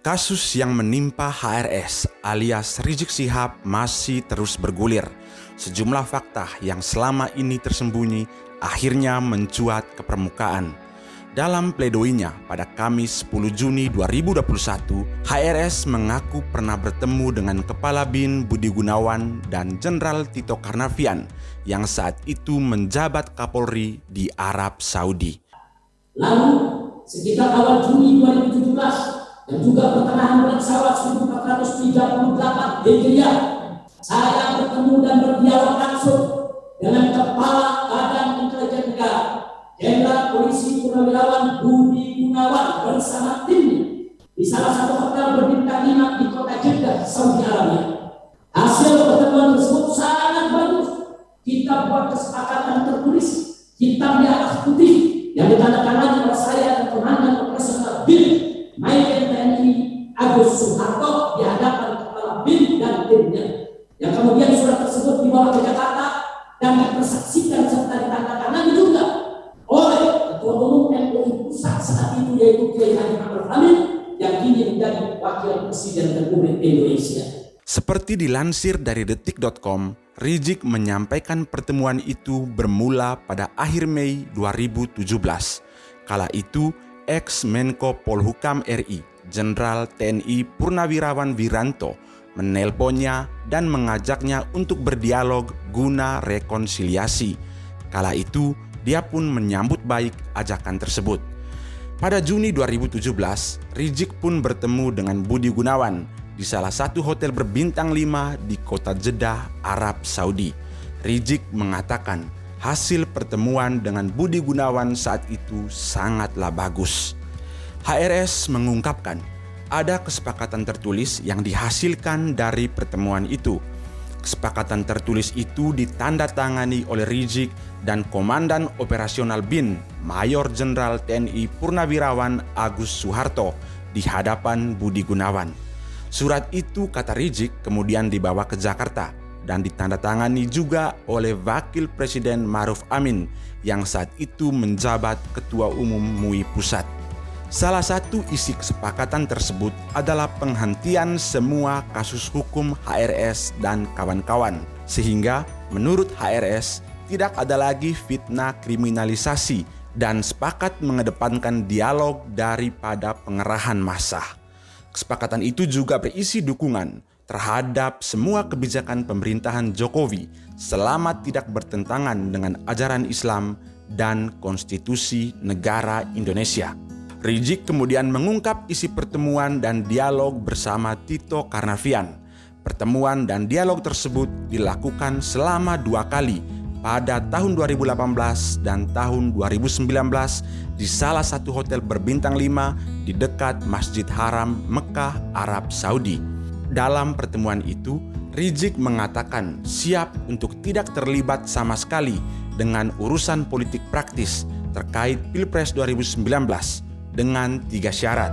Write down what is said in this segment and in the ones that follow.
Kasus yang menimpa HRS alias Rizik Syihab masih terus bergulir. Sejumlah fakta yang selama ini tersembunyi akhirnya mencuat ke permukaan. Dalam pledoinya pada Kamis 10 Juni 2021, HRS mengaku pernah bertemu dengan Kepala BIN Budi Gunawan dan Jenderal Tito Karnavian yang saat itu menjabat Kapolri di Arab Saudi. Lalu sekitar awal Juni 2017 dan juga pertengahan bulan Syawal 1438 Hijriah, saya bertemu dan berdialog langsung dengan Kepala Badan Intelijen Negara, Jenderal Polisi Purnawirawan Budi Gunawan bersama timnya di salah satu hotel berbintang 5 di kota Jeddah, Saudi Arabia. Hasil pertemuan tersebut sangat bagus. Kita buat kesepakatan tertulis, hitam di atas putih, yang ditandatangani oleh saya dan Komandan Operasional BIN Majen TNI Agus Suharto di hadapan Kepala BIN dan timnya. Yang kemudian surat tersebut dibawa ke Jakarta dan dipersaksikan serta ditandatangani juga oleh Ketua Umum MUI Pusat saat itu, yaitu Kiai Haji Ma'ruf Amin, yang kini menjadi Wakil Presiden Republik Indonesia. Seperti dilansir dari detik.com, Rizik menyampaikan pertemuan itu bermula pada akhir Mei 2017. Kala itu, ex-Menko Polhukam RI, Jenderal TNI Purnawirawan Wiranto, menelponnya dan mengajaknya untuk berdialog guna rekonsiliasi. Kala itu, dia pun menyambut baik ajakan tersebut. Pada Juni 2017, Rizik pun bertemu dengan Budi Gunawan di salah satu hotel berbintang 5 di kota Jeddah, Arab Saudi. Rizik mengatakan hasil pertemuan dengan Budi Gunawan saat itu sangatlah bagus. HRS mengungkapkan ada kesepakatan tertulis yang dihasilkan dari pertemuan itu. Kesepakatan tertulis itu ditandatangani oleh Rizik dan Komandan Operasional BIN Mayor Jenderal TNI Purnawirawan Agus Suharto di hadapan Budi Gunawan. Surat itu, kata Rizik, kemudian dibawa ke Jakarta dan ditandatangani juga oleh Wakil Presiden Ma'ruf Amin yang saat itu menjabat Ketua Umum MUI Pusat. Salah satu isi kesepakatan tersebut adalah penghentian semua kasus hukum HRS dan kawan-kawan, sehingga menurut HRS tidak ada lagi fitnah kriminalisasi dan sepakat mengedepankan dialog daripada pengerahan massa. Kesepakatan itu juga berisi dukungan terhadap semua kebijakan pemerintahan Jokowi selama tidak bertentangan dengan ajaran Islam dan konstitusi negara Indonesia. Rizik kemudian mengungkap isi pertemuan dan dialog bersama Tito Karnavian. Pertemuan dan dialog tersebut dilakukan selama 2 kali pada tahun 2018 dan tahun 2019 di salah satu hotel berbintang 5 di dekat Masjid Haram Mekah, Arab Saudi. Dalam pertemuan itu, Rizik mengatakan siap untuk tidak terlibat sama sekali dengan urusan politik praktis terkait Pilpres 2019 dengan 3 syarat.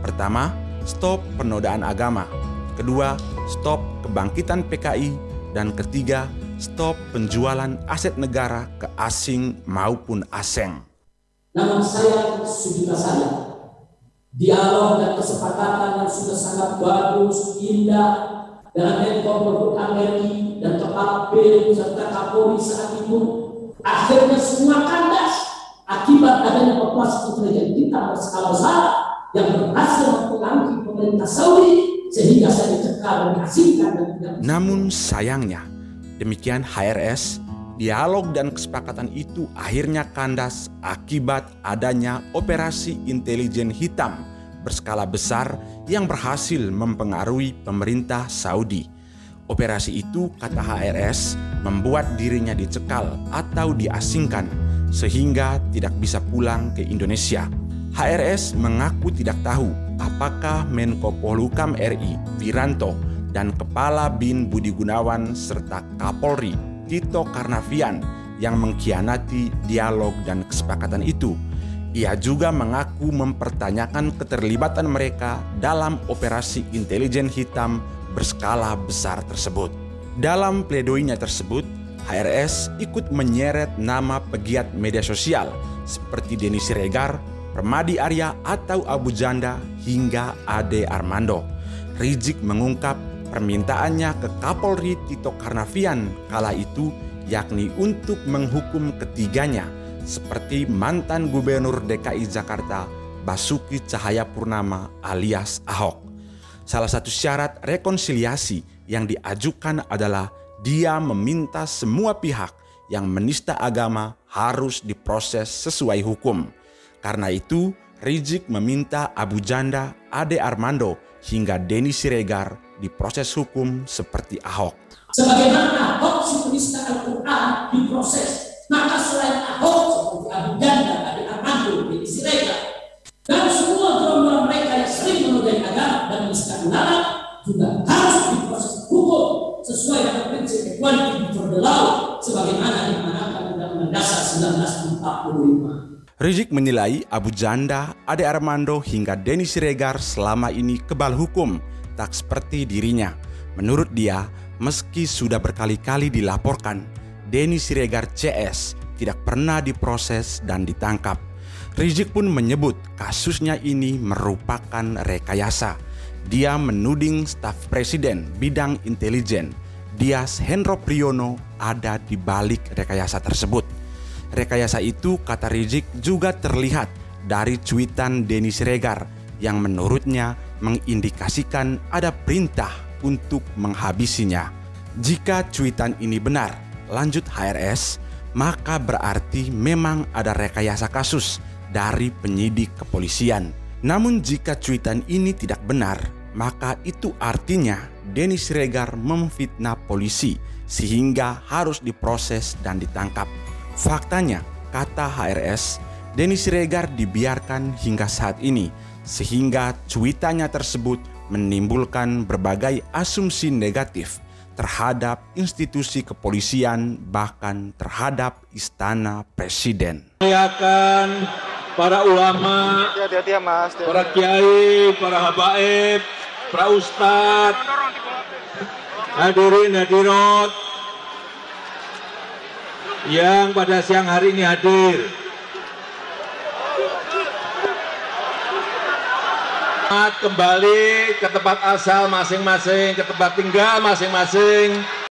Pertama, stop penodaan agama. Kedua, stop kebangkitan PKI. Dan ketiga, stop penjualan aset negara ke asing maupun aseng. Namun saya sudah sadar, dialog dan kesepakatan yang sudah sangat bagus, indah, dengan Menko Polhukam RI dan Kepala BIN serta Kapolri saat itu, akhirnya semua kandas akibat adanya operasi intelijen kita berskala besar yang berhasil mempengaruhi pemerintah Saudi sehingga saya dicekal dan diasingkan dan tidak. Namun sayangnya, demikian HRS, dialog dan kesepakatan itu akhirnya kandas akibat adanya operasi intelijen hitam berskala besar yang berhasil mempengaruhi pemerintah Saudi. Operasi itu, kata HRS, membuat dirinya dicekal atau diasingkan sehingga tidak bisa pulang ke Indonesia. HRS mengaku tidak tahu apakah Menko Polhukam RI Wiranto dan Kepala BIN Budi Gunawan serta Kapolri Tito Karnavian yang mengkhianati dialog dan kesepakatan itu. Ia juga mengaku mempertanyakan keterlibatan mereka dalam operasi intelijen hitam berskala besar tersebut. Dalam pledoinya tersebut, HRS ikut menyeret nama pegiat media sosial seperti Denny Siregar, Permadi Arya atau Abu Janda hingga Ade Armando. Rizik mengungkap permintaannya ke Kapolri Tito Karnavian kala itu yakni untuk menghukum ketiganya seperti mantan Gubernur DKI Jakarta Basuki Cahayapurnama alias Ahok. Salah satu syarat rekonsiliasi yang diajukan adalah dia meminta semua pihak yang menista agama harus diproses sesuai hukum. Karena itu, Rizik meminta Abu Janda, Ade Armando, hingga Denny Siregar diproses hukum seperti Ahok. Sebagaimana Ahok si penista Al-Quran diproses, maka selain Ahok seperti Abu Janda, Ade Armando, Denny Siregar, dan semua gerombolan mereka yang sering menodai agama dan menista ulama juga harus diproses hukum sesuai dengan prinsip equality before the law sebagaimana diamanatkan Undang-Undang Dasar 1945. Rizik menilai Abu Janda, Ade Armando hingga Denny Siregar selama ini kebal hukum, tak seperti dirinya. Menurut dia, meski sudah berkali-kali dilaporkan, Denny Siregar CS tidak pernah diproses dan ditangkap. Rizik pun menyebut kasusnya ini merupakan rekayasa. Dia menuding staf presiden bidang intelijen, Dias Hendro Priyono, ada di balik rekayasa tersebut. Rekayasa itu, kata Rizik, juga terlihat dari cuitan Denny Siregar yang menurutnya mengindikasikan ada perintah untuk menghabisinya. Jika cuitan ini benar, lanjut HRS, maka berarti memang ada rekayasa kasus dari penyidik kepolisian. Namun jika cuitan ini tidak benar, maka itu artinya Denny Siregar memfitnah polisi sehingga harus diproses dan ditangkap. Faktanya, kata HRS, Denny Siregar dibiarkan hingga saat ini sehingga cuitannya tersebut menimbulkan berbagai asumsi negatif terhadap institusi kepolisian bahkan terhadap istana presiden. Akan para ulama, para kiai, para habaib, para ustadz, hadirin hadirat yang pada siang hari ini hadir. Kembali ke tempat asal masing-masing, ke tempat tinggal masing-masing.